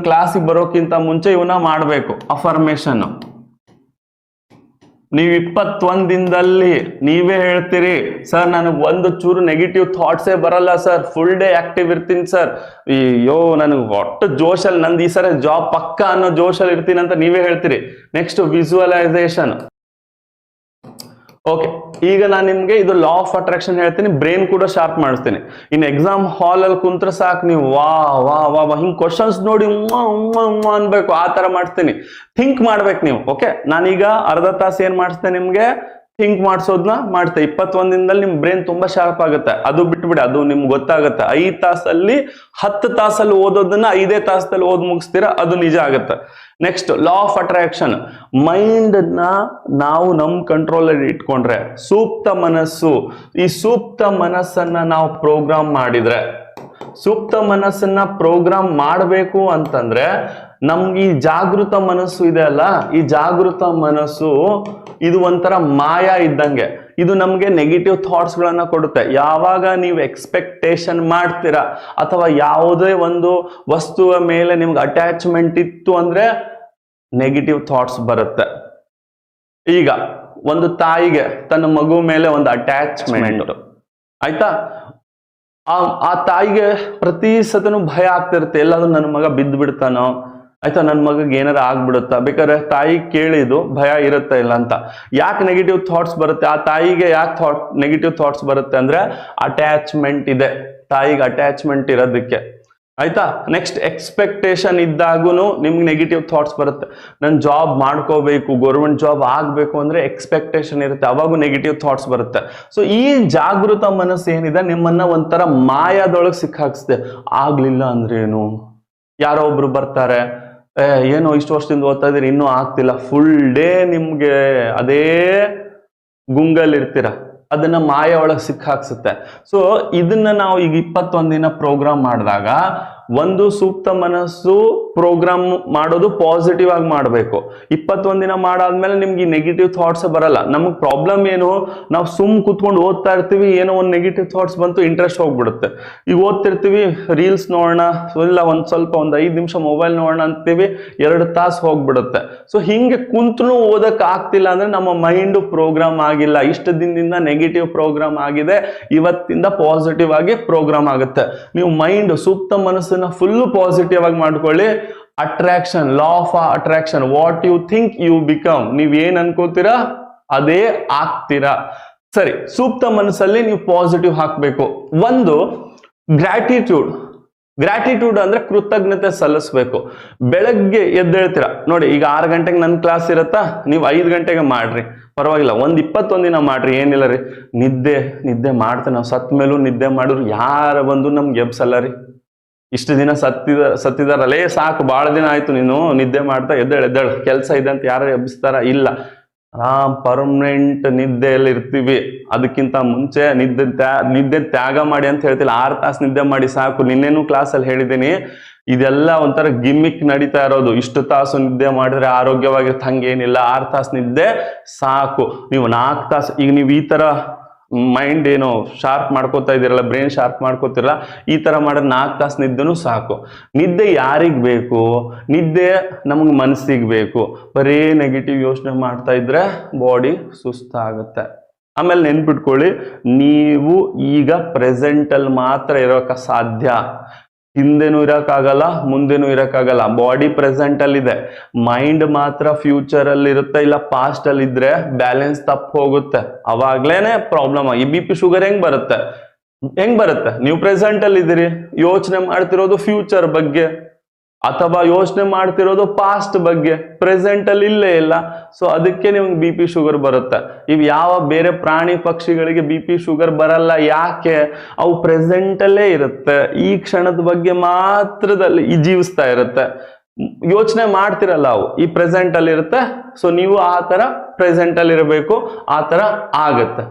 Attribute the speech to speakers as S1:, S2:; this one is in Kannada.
S1: ಕ್ಲಾಸಿಗೆ ಬರೋಕ್ಕಿಂತ ಮುಂಚೆ ಇವನ್ನ ಮಾಡಬೇಕು ಅಫರ್ಮೇಶನ್. ನೀವು 21 ದಿನದಲ್ಲಿ ನೀವೇ ಹೇಳ್ತೀರಿ ಸರ್ ನನಗೆ ಒಂದು ಚೂರು ನೆಗೆಟಿವ್ ಥಾಟ್ಸೇ ಬರಲ್ಲ ಸರ್, ಫುಲ್ ಡೇ ಆಕ್ಟಿವ್ ಇರ್ತೀನಿ ಸರ್, ಅಯ್ಯೋ ನನಗೆ ಒಟ್ಟು ಜೋಶಲ್ಲಿ ನಂದು ಈ ಸರಿ ಜಾಬ್ ಪಕ್ಕ ಅನ್ನೋ ಜೋಶಲ್ಲಿ ಇರ್ತೀನಿ ಅಂತ ನೀವೇ ಹೇಳ್ತೀರಿ. Next visualisation. ಓಕೆ, ಈಗ ನಾನು ನಿಮ್ಗೆ ಇದು ಲಾ ಆಫ್ ಅಟ್ರಾಕ್ಷನ್ ಹೇಳ್ತೀನಿ, ಬ್ರೈನ್ ಕೂಡ ಶಾರ್ಪ್ ಮಾಡಿಸ್ತೀನಿ. ಇನ್ನು ಎಕ್ಸಾಮ್ ಹಾಲ್ ಅಲ್ಲಿ ಕುಂತ್ರ ಸಾಕು ನೀವು ವಾ ವಾ ವಾ ವಾ ಹಿಂಗ್ ಕ್ವಶನ್ಸ್ ನೋಡಿ ಅನ್ಬೇಕು, ಆ ತರ ಮಾಡಿಸ್ತೀನಿ. ಥಿಂಕ್ ಮಾಡ್ಬೇಕು ನೀವು. ಓಕೆ, ನಾನೀಗ ಅರ್ಧ ತಾಸು ಏನ್ ಮಾಡಿಸ್ತೇನೆ ನಿಮ್ಗೆ, ಥಿಂಕ್ ಮಾಡಿಸೋದನ್ನ ಮಾಡ್ತೆ. 21 ದಿನದಲ್ಲಿ ನಿಮ್ ಬ್ರೈನ್ ತುಂಬಾ ಶಾರ್ಪ್ ಆಗುತ್ತೆ. ಅದು ಬಿಟ್ಬಿಡಿ, ಅದು ನಿಮ್ಗೆ ಗೊತ್ತಾಗುತ್ತೆ. 5 ತಾಸಲ್ಲಿ 10 ತಾಸಲ್ಲಿ ಓದೋದನ್ನ 5 ತಾಸದಲ್ಲಿ ಓದ್ ಮುಗಿಸ್ತೀರಾ, ಅದು ನಿಜ ಆಗುತ್ತೆ. Next law of attraction. Mind ನ ನಾವು ನಮ್ ಕಂಟ್ರೋಲ್ ಅಲ್ಲಿ ಇಟ್ಕೊಂಡ್ರೆ ಸೂಕ್ತ ಮನಸ್ಸು, ಈ ಸೂಕ್ತ ಮನಸ್ಸನ್ನ ನಾವು ಪ್ರೋಗ್ರಾಮ್ ಮಾಡಿದ್ರೆ, ಸೂಕ್ತ ಮನಸ್ಸನ್ನ ಪ್ರೋಗ್ರಾಮ್ ಮಾಡಬೇಕು ಅಂತಂದ್ರೆ ನಮ್ಗೆ ಈ ಜಾಗೃತ ಮನಸ್ಸು ಇದೆ ಅಲ್ಲ, ಈ ಜಾಗೃತ ಮನಸ್ಸು ಇದು ಒಂಥರ ಮಾಯಾ ಇದ್ದಂಗೆ. ಇದು ನಮ್ಗೆ ನೆಗೆಟಿವ್ ಥಾಟ್ಸ್ ಗಳನ್ನ ಕೊಡುತ್ತೆ. ಯಾವಾಗ ನೀವು ಎಕ್ಸ್ಪೆಕ್ಟೇಷನ್ ಮಾಡ್ತೀರಾ ಅಥವಾ ಯಾವುದೇ ಒಂದು ವಸ್ತುವ ಮೇಲೆ ನಿಮ್ಗೆ ಅಟ್ಯಾಚ್ಮೆಂಟ್ ಇತ್ತು ಅಂದ್ರೆ ನೆಗೆಟಿವ್ ಥಾಟ್ಸ್ ಬರುತ್ತೆ. ಈಗ ಒಂದು ತಾಯಿಗೆ ತನ್ನ ಮಗು ಮೇಲೆ ಒಂದು ಅಟ್ಯಾಚ್ಮೆಂಟ್ ಆಯ್ತಾ, ಆ ತಾಯಿಗೆ ಪ್ರತಿ ಸತನು ಭಯ ಆಗ್ತಿರುತ್ತೆ, ಎಲ್ಲಾದ್ರೂ ನನ್ನ ಮಗ ಬಿದ್ದು ಬಿಡ್ತಾನೋ, ಆಯ್ತಾ ನನ್ನ ಮಗಗೆ ಏನಾರ ಆಗ್ಬಿಡುತ್ತಾ. ಬೇಕಾದ್ರೆ ತಾಯಿ ಕೇಳಿದು ಭಯ ಇರುತ್ತೆ ಇಲ್ಲ ಅಂತ. ಯಾಕೆ ನೆಗೆಟಿವ್ ಥಾಟ್ಸ್ ಬರುತ್ತೆ ಆ ತಾಯಿಗೆ, ಯಾಕೆ ನೆಗೆಟಿವ್ ಥಾಟ್ಸ್ ಬರುತ್ತೆ ಅಂದ್ರೆ ಅಟ್ಯಾಚ್ಮೆಂಟ್ ಇದೆ, ತಾಯಿಗೆ ಅಟ್ಯಾಚ್ಮೆಂಟ್ ಇರೋದಕ್ಕೆ. ಆಯ್ತಾ. ನೆಕ್ಸ್ಟ್ ಎಕ್ಸ್ಪೆಕ್ಟೇಷನ್ ಇದ್ದಾಗೂ ನಿಮ್ಗೆ ನೆಗೆಟಿವ್ ಥಾಟ್ಸ್ ಬರುತ್ತೆ. ನಾನು ಜಾಬ್ ಮಾಡ್ಕೋಬೇಕು, ಗೌರ್ಮೆಂಟ್ ಜಾಬ್ ಆಗ್ಬೇಕು ಅಂದ್ರೆ ಎಕ್ಸ್ಪೆಕ್ಟೇಷನ್ ಇರುತ್ತೆ, ಅವಾಗೂ ನೆಗೆಟಿವ್ ಥಾಟ್ಸ್ ಬರುತ್ತೆ. ಸೊ ಈ ಜಾಗೃತ ಮನಸ್ಸು ಏನಿದೆ ನಿಮ್ಮನ್ನ ಒಂಥರ ಮಾಯಾದೊಳಗೆ ಸಿಕ್ಕಾಕ್ಸಿದೆ. ಆಗ್ಲಿಲ್ಲ ಅಂದ್ರೆ ಏನು, ಯಾರೋ ಒಬ್ರು ಬರ್ತಾರೆ, ಏನೋ ಇಷ್ಟು ವರ್ಷದಿಂದ ಓದ್ತಾ ಇದೀರಿ ಇನ್ನೂ ಆಗ್ತಿಲ್ಲ, ಫುಲ್ ಡೇ ನಿಮ್ಗೆ ಅದೇ ಗುಂಗಲ್ ಇರ್ತೀರ, ಅದನ್ನ ಮಾಯ ಒಳಗೆ ಸಿಕ್ಕಾಕ್ಸುತ್ತೆ. ಸೊ ಇದನ್ನ ನಾವು ಈಗ 21 ದಿನ ಪ್ರೋಗ್ರಾಮ್ ಮಾಡಿದಾಗ, ಒಂದು ಸೂಕ್ತ ಮನಸ್ಸು ಪ್ರೋಗ್ರಾಮ್ ಮಾಡೋದು ಪಾಸಿಟಿವ್ ಆಗಿ ಮಾಡಬೇಕು. 21 ದಿನ ಮಾಡಾದ್ಮೇಲೆ ನಿಮ್ಗೆ ಈ ನೆಗೆಟಿವ್ ಥಾಟ್ಸ್ ಬರಲ್ಲ. ನಮಗ್ ಪ್ರಾಬ್ಲಮ್ ಏನು, ನಾವು ಸುಮ್ ಕುತ್ಕೊಂಡು ಓದ್ತಾ ಇರ್ತೀವಿ, ಏನೋ ಒಂದು ನೆಗೆಟಿವ್ ಥಾಟ್ಸ್ ಬಂತು, ಇಂಟ್ರೆಸ್ಟ್ ಹೋಗ್ಬಿಡುತ್ತೆ. ಈಗ ಓದ್ತಿರ್ತೀವಿ, ರೀಲ್ಸ್ ನೋಡೋಣ, ಇಲ್ಲ ಒಂದು 5 ನಿಮಿಷ ಮೊಬೈಲ್ ನೋಡೋಣ ಅಂತೀವಿ, 2 ತಾಸು ಹೋಗ್ಬಿಡುತ್ತೆ. ಸೊ ಹಿಂಗೆ ಕುಂತ್ರು ಓದಕ್ ಆಗ್ತಿಲ್ಲ ಅಂದ್ರೆ ನಮ್ಮ ಮೈಂಡ್ ಪ್ರೋಗ್ರಾಮ್ ಆಗಿಲ್ಲ. ಇಷ್ಟು ದಿನದಿಂದ ನೆಗೆಟಿವ್ ಪ್ರೋಗ್ರಾಮ್ ಆಗಿದೆ, ಇವತ್ತಿಂದ ಪಾಸಿಟಿವ್ ಆಗಿ ಪ್ರೋಗ್ರಾಮ್ ಆಗುತ್ತೆ. ನೀವು ಮೈಂಡ್ ಸೂಕ್ತ ಮನಸ್ಸನ್ನ ಫುಲ್ ಪಾಸಿಟಿವ್ ಆಗಿ ಮಾಡ್ಕೊಳ್ಳಿ. Attraction, law of attraction, what you think you become. ನೀವ್ ಏನ್ ಅನ್ಕೋತೀರಾ ಅದೇ ಆಗ್ತೀರಾ. ಸರಿ, ಸೂಕ್ತ ಮನಸ್ಸಲ್ಲಿ ನೀವು ಪಾಸಿಟಿವ್ ಹಾಕ್ಬೇಕು. ಒಂದು ಗ್ರಾಟಿಟ್ಯೂಡ್. ಗ್ರಾಟಿಟ್ಯೂಡ್ ಅಂದ್ರೆ ಕೃತಜ್ಞತೆ ಸಲ್ಲಿಸ್ಬೇಕು. ಬೆಳಗ್ಗೆ ಎದ್ದೇಳ್ತೀರಾ ನೋಡಿ, ಈಗ 6 ಗಂಟೆಗೆ ನನ್ನ ಕ್ಲಾಸ್ ಇರತ್ತಾ, ನೀವು 5 ಗಂಟೆಗೆ ಮಾಡ್ರಿ, ಪರವಾಗಿಲ್ಲ. 21 ದಿನ ಮಾಡ್ರಿ, ಏನಿಲ್ಲ ರೀ. ನಿದ್ದೆ ಮಾಡ್ತೇವೆ ನಾವು, ಸತ್ ಮೇಲೂ ನಿದ್ದೆ ಮಾಡಿದ್ರು ಯಾರ ಬಂದು ನಮ್ಗೆ ಎಬ್ಸಲ್ಲ ರೀ. ಇಷ್ಟು ದಿನ ಸತ್ತಿದಾರಲ್ಲೇ ಸಾಕು, ಬಹಳ ದಿನ ಆಯ್ತು ನೀನು ನಿದ್ದೆ ಮಾಡ್ತಾ, ಎದ್ದೇಳು ಕೆಲಸ ಇದೆ ಅಂತ ಯಾರು ಎಬ್ಬಿಸ್ತಾರ? ಇಲ್ಲ. ಪರ್ಮನೆಂಟ್ ನಿದ್ದೆಯಲ್ಲಿ ಇರ್ತೀವಿ. ಅದಕ್ಕಿಂತ ಮುಂಚೆ ನಿದ್ದೆ ತ್ಯಾಗ ಮಾಡಿ ಅಂತ ಹೇಳ್ತಿಲ್ಲ, 6 ತಾಸು ನಿದ್ದೆ ಮಾಡಿ ಸಾಕು. ನಿನ್ನೇನು ಕ್ಲಾಸಲ್ಲಿ ಹೇಳಿದ್ದೀನಿ, ಇದೆಲ್ಲ ಒಂಥರ ಗಿಮ್ಮಿಕ್ ನಡೀತಾ ಇರೋದು. ಇಷ್ಟು ತಾಸು ನಿದ್ದೆ ಮಾಡಿದ್ರೆ ಆರೋಗ್ಯವಾಗಿರ್ತ, ಹಂಗೇನಿಲ್ಲ. 6 ತಾಸು ನಿದ್ದೆ ಸಾಕು. ನೀವು 4 ತಾಸು, ಈಗ ನೀವು ಈ ತರ ಮೈಂಡ್ ಏನೋ ಶಾರ್ಪ್ ಮಾಡ್ಕೋತಾ ಇದೀರಲ್ಲ, ಬ್ರೈನ್ ಶಾರ್ಪ್ ಮಾಡ್ಕೋತಿರಲ್ಲ, ಈ ತರ ಮಾಡಿದ್ರೆ 4 ತಾಸು ನಿದ್ದೆನೂ ಸಾಕು. ನಿದ್ದೆ ಯಾರಿಗ್ ಬೇಕು? ನಿದ್ದೆ ನಮ್ಗೆ ಮನಸ್ಸಿಗೆ ಬೇಕು. ಬರೀ ನೆಗೆಟಿವ್ ಯೋಚನೆ ಮಾಡ್ತಾ ಇದ್ರೆ ಬಾಡಿ ಸುಸ್ತಾಗುತ್ತೆ. ಆಮೇಲೆ ನೆನ್ಪಿಟ್ಕೊಳ್ಳಿ, ನೀವು ಈಗ ಪ್ರೆಸೆಂಟ್ ಅಲ್ಲಿ ಮಾತ್ರ ಇರೋಕ ಸಾಧ್ಯ. ಹಿಂದೆನೂ ಇರಕ್ಕಾಗಲ್ಲ, ಮುಂದೆನೂ ಇರಕ್ಕಾಗಲ್ಲ. ಬಾಡಿ ಪ್ರೆಸೆಂಟ್ ಅಲ್ಲಿ ಇದೆ, ಮೈಂಡ್ ಮಾತ್ರ ಫ್ಯೂಚರ್ ಅಲ್ಲಿ ಇರುತ್ತೆ, ಇಲ್ಲ ಪಾಸ್ಟ್ ಅಲ್ಲಿ ಇದ್ರೆ ಬ್ಯಾಲೆನ್ಸ್ ತಪ್ಪು ಹೋಗುತ್ತೆ. ಅವಾಗ್ಲೇನೆ ಪ್ರಾಬ್ಲಮ್. ಈ BP ಶುಗರ್ ಹೆಂಗ್ ಬರುತ್ತೆ? ನೀವು ಪ್ರೆಸೆಂಟ್ ಅಲ್ಲಿ ಇದ್ದೀರಿ, ಯೋಚನೆ ಮಾಡ್ತಿರೋದು ಫ್ಯೂಚರ್ ಬಗ್ಗೆ, ಅಥವಾ ಯೋಚನೆ ಮಾಡ್ತಿರೋದು ಪಾಸ್ಟ್ ಬಗ್ಗೆ, ಪ್ರೆಸೆಂಟ್ ಅಲ್ಲಿ ಇಲ್ಲೇ ಇಲ್ಲ. ಸೊ ಅದಕ್ಕೆ ನಿಮ್ಗೆ BP ಶುಗರ್ ಬರುತ್ತೆ. ಇವ್ ಯಾವ ಬೇರೆ ಪ್ರಾಣಿ ಪಕ್ಷಿಗಳಿಗೆ BP ಶುಗರ್ ಬರಲ್ಲ. ಯಾಕೆ? ಅವು ಪ್ರೆಸೆಂಟ್ ಅಲ್ಲೇ ಇರುತ್ತೆ, ಈ ಕ್ಷಣದ ಬಗ್ಗೆ ಮಾತ್ರದಲ್ಲಿ ಜೀವಿಸ್ತಾ ಇರುತ್ತೆ. ಯೋಚನೆ ಮಾಡ್ತಿರಲ್ಲ, ಅವು ಈ ಪ್ರೆಸೆಂಟ್ ಅಲ್ಲಿ ಇರುತ್ತೆ. ಸೊ ನೀವು ಆ ತರ ಪ್ರೆಸೆಂಟ್ ಅಲ್ಲಿ ಇರಬೇಕು, ಆ ತರ ಆಗತ್ತೆ.